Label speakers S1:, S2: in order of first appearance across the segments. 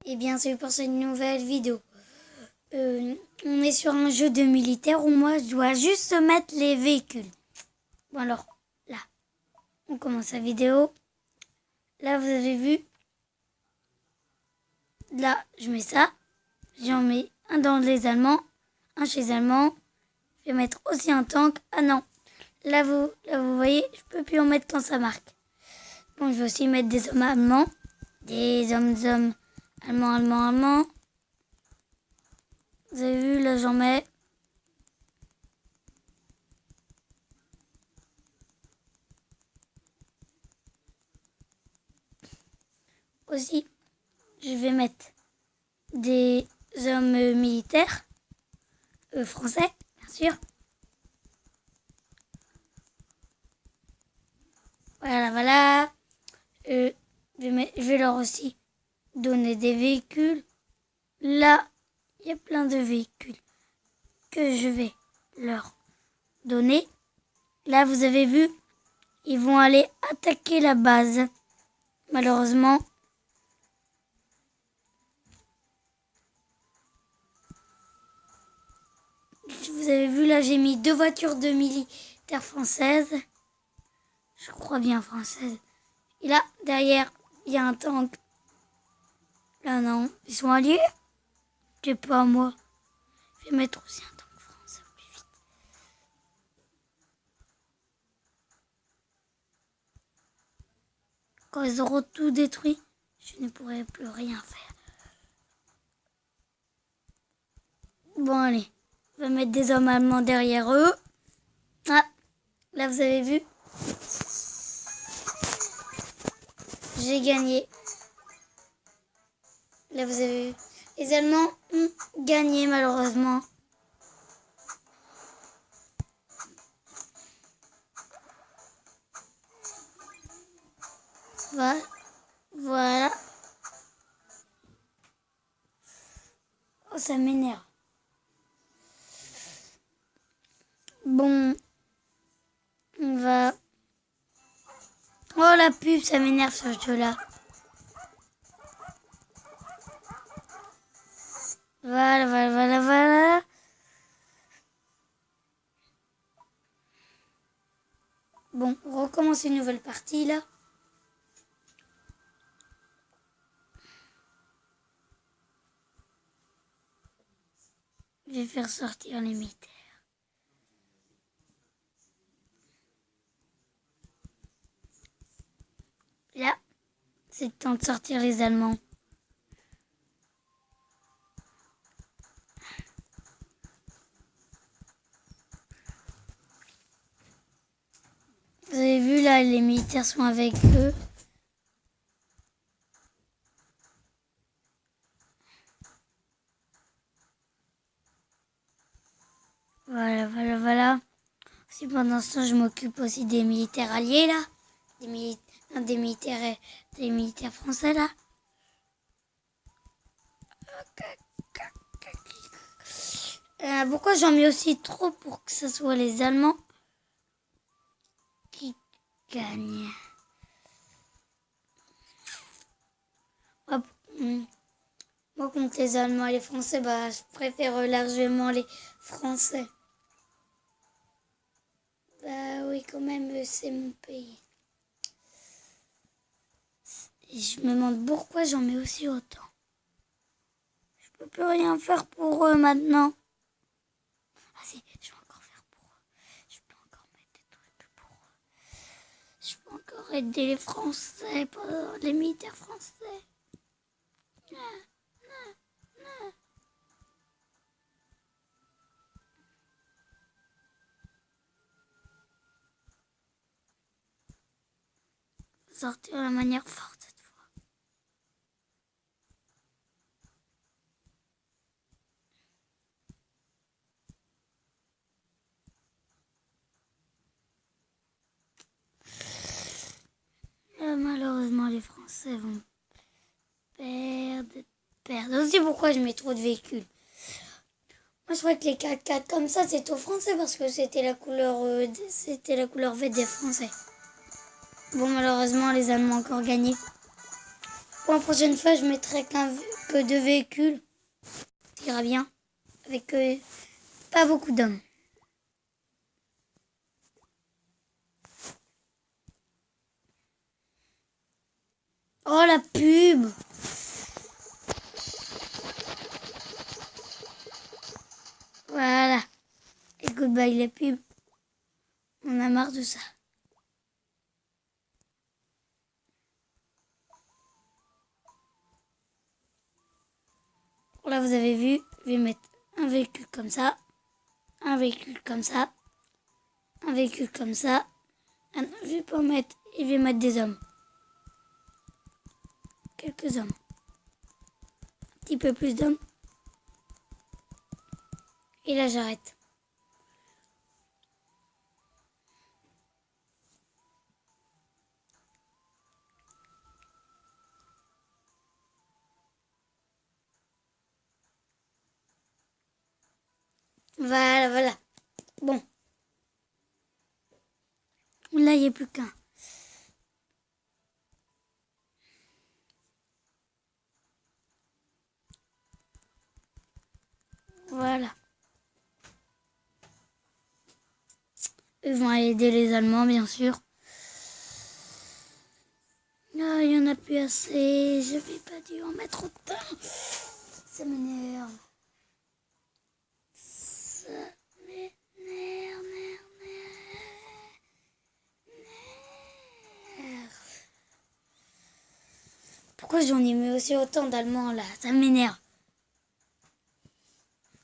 S1: Et bien, c'est pour cette nouvelle vidéo. On est sur un jeu de militaire où moi, je dois juste mettre les véhicules. Bon, alors, là, on commence la vidéo. Là, vous avez vu. Là, je mets ça. J'en mets un dans les Allemands, un chez les Allemands. Je vais mettre aussi un tank. Ah non, là, vous voyez, je peux plus en mettre quand ça marque. Bon, je vais aussi mettre des hommes allemands. Des hommes allemands. Vous avez vu, là, j'en mets. Aussi, je vais mettre des hommes militaires, français, bien sûr. Voilà. Je vais leur aussi donner des véhicules. Là, il y a plein de véhicules que je vais leur donner. Là, vous avez vu, ils vont aller attaquer la base. Malheureusement, vous avez vu, là, j'ai mis 2 voitures de militaires françaises. Je crois bien françaises. Et là, derrière, il y a un tank. Là, non. Ils sont alliés? Je sais pas, moi. Je vais mettre aussi un tank français plus vite. Quand ils auront tout détruit, je ne pourrai plus rien faire. Bon, allez. On va mettre des hommes allemands derrière eux. Ah, là, vous avez vu. J'ai gagné. Là, vous avez vu. Les Allemands ont gagné, malheureusement. Voilà. Oh, ça m'énerve. Bon. On va... Oh, la pub, ça m'énerve ce jeu-là. Voilà. Bon, on recommence une nouvelle partie, là. Je vais faire sortir les militaires. Là, c'est le temps de sortir les Allemands. Vous avez vu, là, les militaires sont avec eux. Voilà. Si pendant ce temps, je m'occupe aussi des militaires alliés, là. Des militaires français, là. Pourquoi j'en mets aussi trop pour que ce soit les Allemands qui gagnent? Hop. Moi, contre les Allemands et les Français, je préfère largement les Français. Oui, quand même, c'est mon pays. Et je me demande pourquoi j'en mets aussi autant. Je peux plus rien faire pour eux maintenant. Ah si, je peux encore faire pour eux. Je peux encore mettre des trucs pour eux. Je peux encore aider les Français, les militaires français. Sortir de manière forte cette fois. Là, malheureusement, les Français vont perdre. Aussi pourquoi je mets trop de véhicules. Moi, je crois que les 4x4 comme ça, c'est aux Français parce que c'était la couleur verte des Français. Bon, malheureusement, les Allemands ont encore gagné. Pour la prochaine fois, je mettrai que deux véhicules, ça ira bien. Avec pas beaucoup d'hommes. Oh la pub! Voilà. Et goodbye les pubs. On a marre de ça. Là, vous avez vu, je vais mettre un véhicule comme ça, un véhicule comme ça, un véhicule comme ça. Ah non, je vais pas mettre, je vais mettre des hommes. Quelques hommes. Un petit peu plus d'hommes. Et là, j'arrête. Voilà, voilà. Bon. Là, il n'y a plus qu'un. Voilà. Ils vont aider les Allemands, bien sûr. Ah, il n'y en a plus assez. Je vais pas dû en mettre autant. Ça m'énerve. Ça m'énerve. Pourquoi j'en ai mis aussi autant d'Allemands là? Ça m'énerve.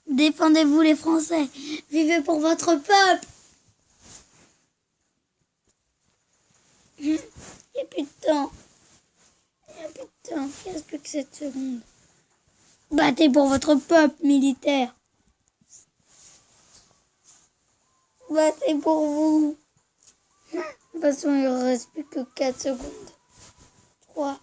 S1: Défendez-vous les Français. Vivez pour votre peuple. Il n'y a plus de temps. Il n'y a plus de temps. Il ne reste plus que 7 secondes. Battez pour votre peuple militaire. Battez pour vous. De toute façon, il ne reste plus que 4 secondes. 3.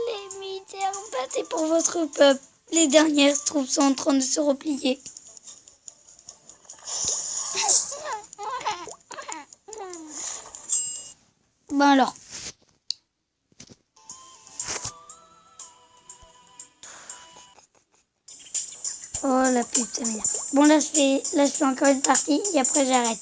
S1: Les militaires, battez pour votre peuple. Les dernières troupes sont en train de se replier. Ben alors. Oh la pub, ça m'énerve. Bon là je fais encore une partie et après j'arrête.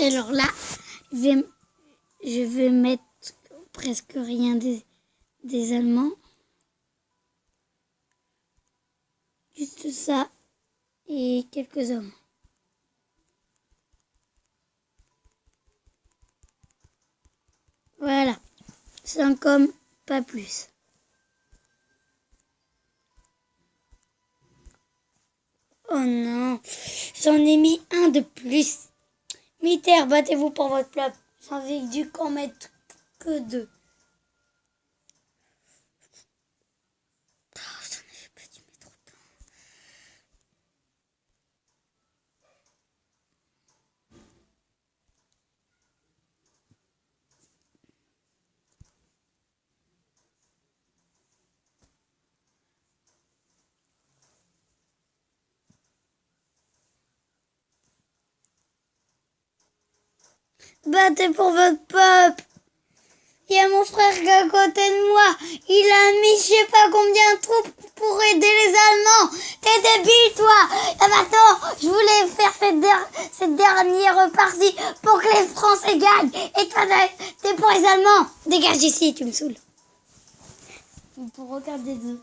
S1: Alors là, je vais mettre presque rien des Allemands. Juste ça et quelques hommes. Voilà, 5 hommes, pas plus. Oh non, j'en ai mis un de plus. Militaires, battez-vous pour votre peuple. J'en ai dû qu'en mettre que 2. Oh, j'en avais pas dû mettre autant. Battez pour votre peuple. Il y a mon frère qui est à côté de moi. Il a mis je sais pas combien de troupes pour aider les Allemands. T'es débile toi. Et maintenant, je voulais faire cette dernière partie pour que les Français gagnent. Et toi, t'es pour les Allemands. Dégage d'ici, tu me saoules. Pour regarder deux.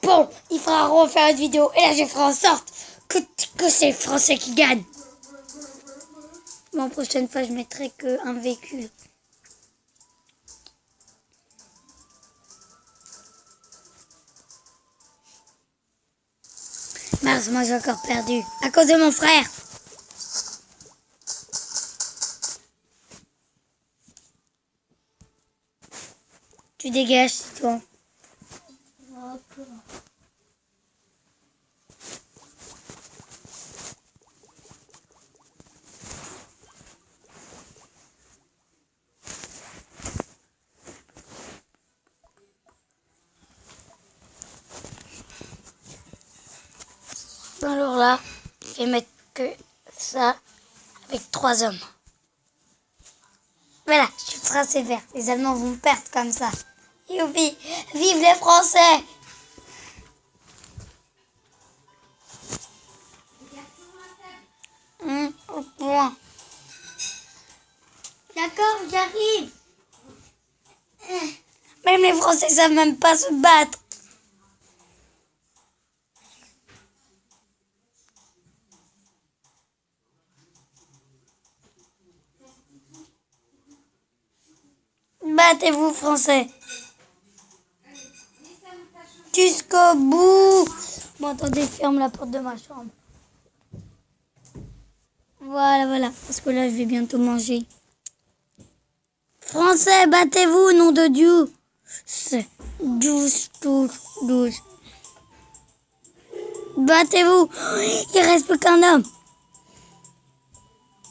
S1: Bon, il faudra refaire une vidéo. Et là, je ferai en sorte que c'est les Français qui gagnent. Bon, prochaine fois, je mettrai qu'un véhicule. Mars, moi j'ai encore perdu. À cause de mon frère. Tu dégages, toi. toi, je vais mettre que ça avec 3 hommes. Voilà, je suis tracé vert. Les Allemands vont perdre comme ça. Youpi, vive les Français! Au point. D'accord, j'arrive. Même les Français savent même pas se battre. Battez-vous, Français. Jusqu'au bout. Bon, attendez, ferme la porte de ma chambre. Voilà, parce que là, je vais bientôt manger. Français, battez-vous, nom de Dieu. C'est 12. Battez-vous. Il reste plus qu'un homme.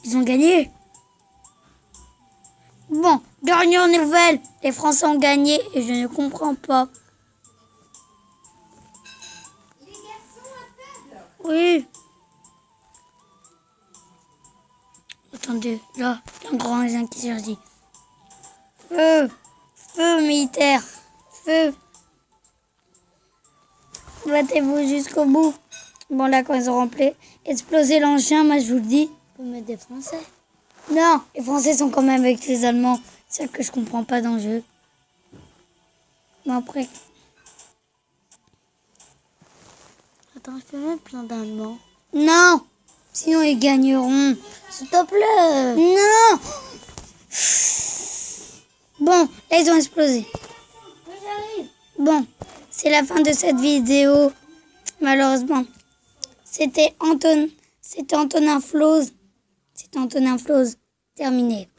S1: Ils ont gagné. Bon, dernière nouvelle. Les Français ont gagné et je ne comprends pas.
S2: Les garçons à table.
S1: Oui. Attendez, là, il y a un grand raisin qui surgit. Feu! Feu militaire! Feu! Battez-vous jusqu'au bout. Bon, là, quand ils auront explosé l'engin, moi, je vous le dis. Vous mettez des Français? Non, les Français sont quand même avec les Allemands. C'est ça que je comprends pas dans le jeu. Bon, après... Attends, je peux mettre plein d'Allemands. Non! Sinon, ils gagneront. S'il te plaît. Non! Bon, là, ils ont explosé.
S2: Oui, j'arrive.
S1: Bon, c'est la fin de cette vidéo. Malheureusement. C'était Antonin Flose. Terminé.